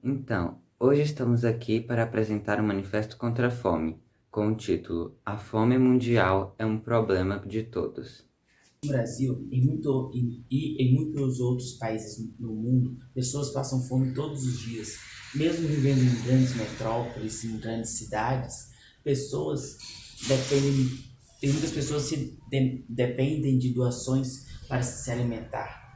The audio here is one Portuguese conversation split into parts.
Então, hoje estamos aqui para apresentar o Manifesto contra a Fome, com o título A Fome Mundial é um Problema de Todos. No Brasil e em muitos outros países no mundo, pessoas passam fome todos os dias. Mesmo vivendo em grandes metrópoles, em grandes cidades, pessoas dependem, tem muitas pessoas dependem de doações para se alimentar.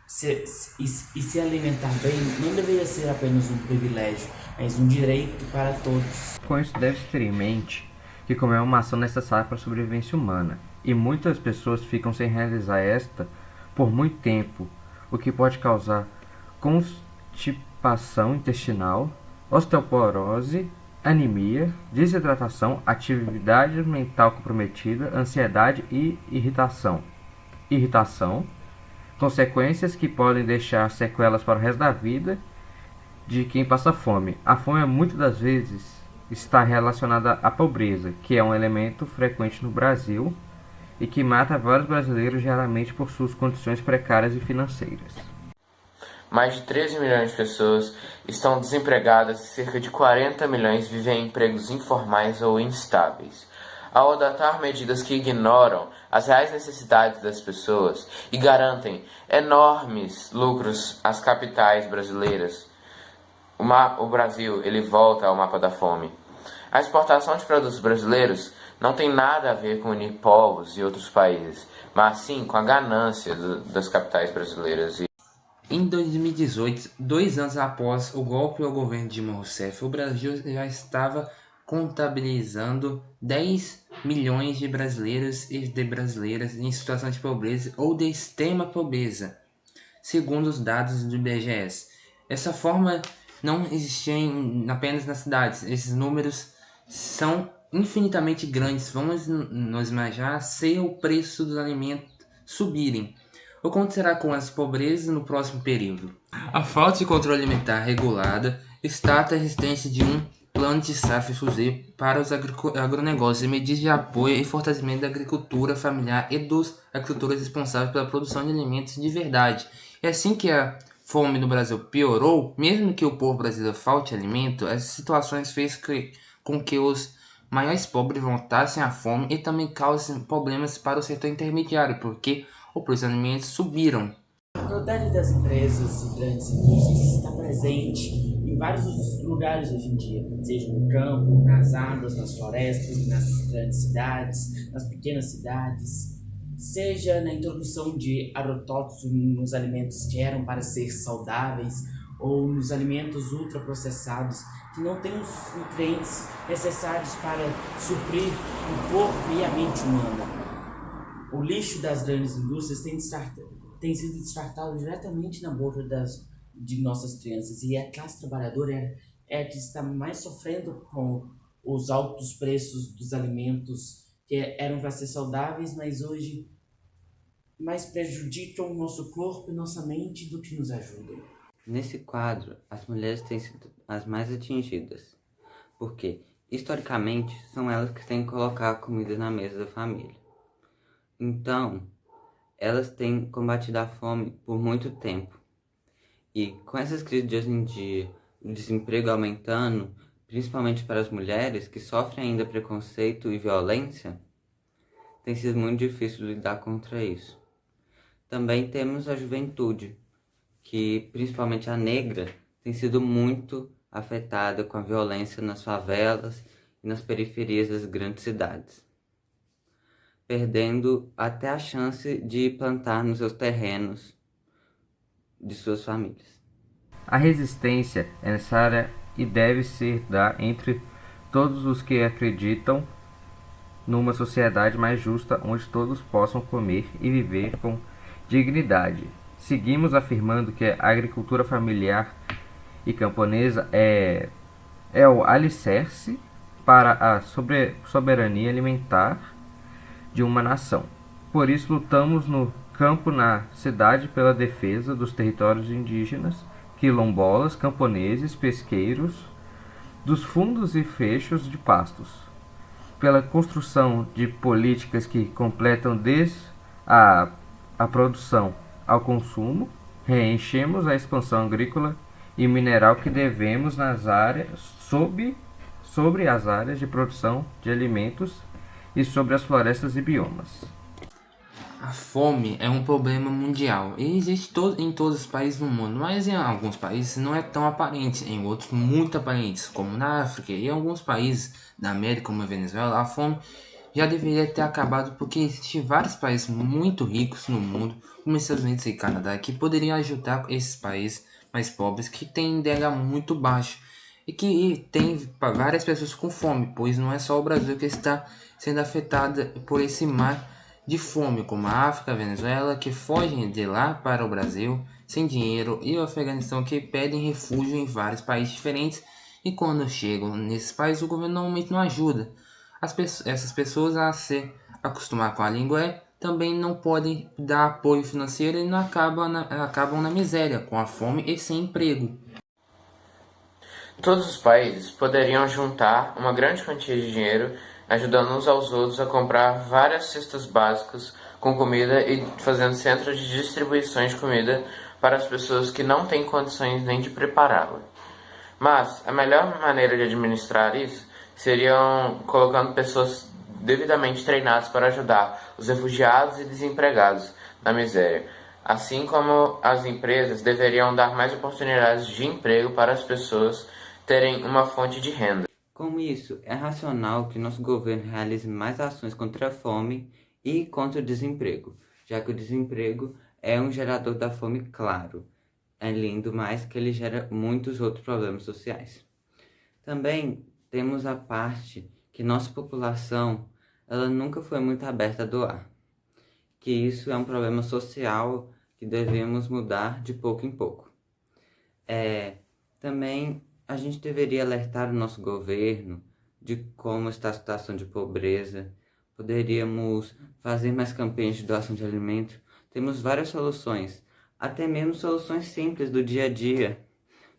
Se alimentar bem não deveria ser apenas um privilégio, mas um direito para todos. Com isso, deve-se ter em mente que comer é uma ação necessária para a sobrevivência humana, e muitas pessoas ficam sem realizar esta por muito tempo, o que pode causar constipação intestinal, osteoporose, anemia, desidratação, atividade mental comprometida, ansiedade e irritação, consequências que podem deixar sequelas para o resto da vida de quem passa fome. A fome muitas das vezes está relacionada à pobreza, que é um elemento frequente no Brasil e que mata vários brasileiros geralmente por suas condições precárias e financeiras. Mais de 13 milhões de pessoas estão desempregadas e cerca de 40 milhões vivem em empregos informais ou instáveis. Ao adotar medidas que ignoram as reais necessidades das pessoas e garantem enormes lucros às capitais brasileiras, o Brasil ele volta ao mapa da fome. A exportação de produtos brasileiros não tem nada a ver com unir povos e outros países, mas sim com a ganância das capitais brasileiras. Em 2018, 2 anos após o golpe ao governo de Dilma Rousseff, o Brasil já estava contabilizando 10 milhões de brasileiros e de brasileiras em situação de pobreza ou de extrema pobreza, segundo os dados do IBGE. Essa forma não existia apenas nas cidades. Esses números são infinitamente grandes. Vamos nos imaginar se o preço dos alimentos subirem. O que acontecerá com as pobrezas no próximo período? A falta de controle alimentar regulada está a resistência de um plano de safra exclusivo para os agronegócios e medidas de apoio e fortalecimento da agricultura familiar e dos agricultores responsáveis pela produção de alimentos de verdade. É assim que a fome no Brasil piorou, mesmo que o povo brasileiro falte alimento, essas situações fez com que os maiores pobres voltassem à fome e também causem problemas para o setor intermediário, porque o preço dos alimentos subiram. A crueldade das empresas e grandes indústrias está presente em vários lugares hoje em dia, seja no campo, nas águas, nas florestas, nas grandes cidades, nas pequenas cidades, seja na introdução de agrotóxicos nos alimentos que eram para ser saudáveis ou nos alimentos ultraprocessados que não têm os nutrientes necessários para suprir o corpo e a mente humana. O lixo das grandes indústrias tem sido descartado diretamente na boca de nossas crianças, e a classe trabalhadora é a que está mais sofrendo com os altos preços dos alimentos que eram para ser saudáveis, mas hoje mais prejudicam o nosso corpo e nossa mente do que nos ajudam. Nesse quadro, as mulheres têm sido as mais atingidas, porque, historicamente, são elas que têm que colocar a comida na mesa da família. Então, elas têm combatido a fome por muito tempo. E com essas crises de hoje em dia, o desemprego aumentando, principalmente para as mulheres que sofrem ainda preconceito e violência, tem sido muito difícil lidar contra isso. Também temos a juventude, que principalmente a negra tem sido muito afetada com a violência nas favelas e nas periferias das grandes cidades, perdendo até a chance de plantar nos seus terrenos de suas famílias. A resistência é necessária e deve ser dada entre todos os que acreditam numa sociedade mais justa onde todos possam comer e viver com dignidade. Seguimos afirmando que a agricultura familiar e camponesa é o alicerce para a soberania alimentar de uma nação. Por isso lutamos no campo, na cidade, pela defesa dos territórios indígenas, quilombolas, camponeses, pesqueiros, dos fundos e fechos de pastos, pela construção de políticas que completam desde a produção ao consumo, reenchemos a expansão agrícola e mineral que devemos nas áreas sobre as áreas de produção de alimentos e sobre as florestas e biomas. A fome é um problema mundial e existe em todos os países do mundo, mas em alguns países não é tão aparente, em outros muito aparentes, como na África e em alguns países da América, como a Venezuela, a fome já deveria ter acabado porque existem vários países muito ricos no mundo, como Estados Unidos e Canadá, que poderiam ajudar esses países mais pobres que têm IDH muito baixo e que tem várias pessoas com fome, pois não é só o Brasil que está sendo afetado por esse mar de fome, como a África, a Venezuela, que fogem de lá para o Brasil sem dinheiro, e o Afeganistão, que pedem refúgio em vários países diferentes, e quando chegam nesses países o governo normalmente não ajuda. Essas pessoas a se acostumar com a língua também não podem dar apoio financeiro e não acabam na miséria, com a fome e sem emprego. Todos os países poderiam juntar uma grande quantia de dinheiro, ajudando uns aos outros a comprar várias cestas básicas com comida e fazendo centros de distribuição de comida para as pessoas que não têm condições nem de prepará-la. Mas a melhor maneira de administrar isso seriam colocando pessoas devidamente treinadas para ajudar os refugiados e desempregados na miséria, assim como as empresas deveriam dar mais oportunidades de emprego para as pessoas terem uma fonte de renda. Com isso, é racional que nosso governo realize mais ações contra a fome e contra o desemprego, já que o desemprego é um gerador da fome, claro. É lindo, mas que ele gera muitos outros problemas sociais. Também temos a parte que nossa população ela nunca foi muito aberta a doar, que isso é um problema social que devemos mudar de pouco em pouco. Também a gente deveria alertar o nosso governo de como está a situação de pobreza. Poderíamos fazer mais campanhas de doação de alimento. Temos várias soluções, até mesmo soluções simples do dia a dia,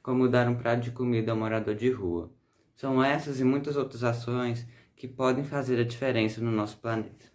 como dar um prato de comida ao morador de rua. São essas e muitas outras ações que podem fazer a diferença no nosso planeta.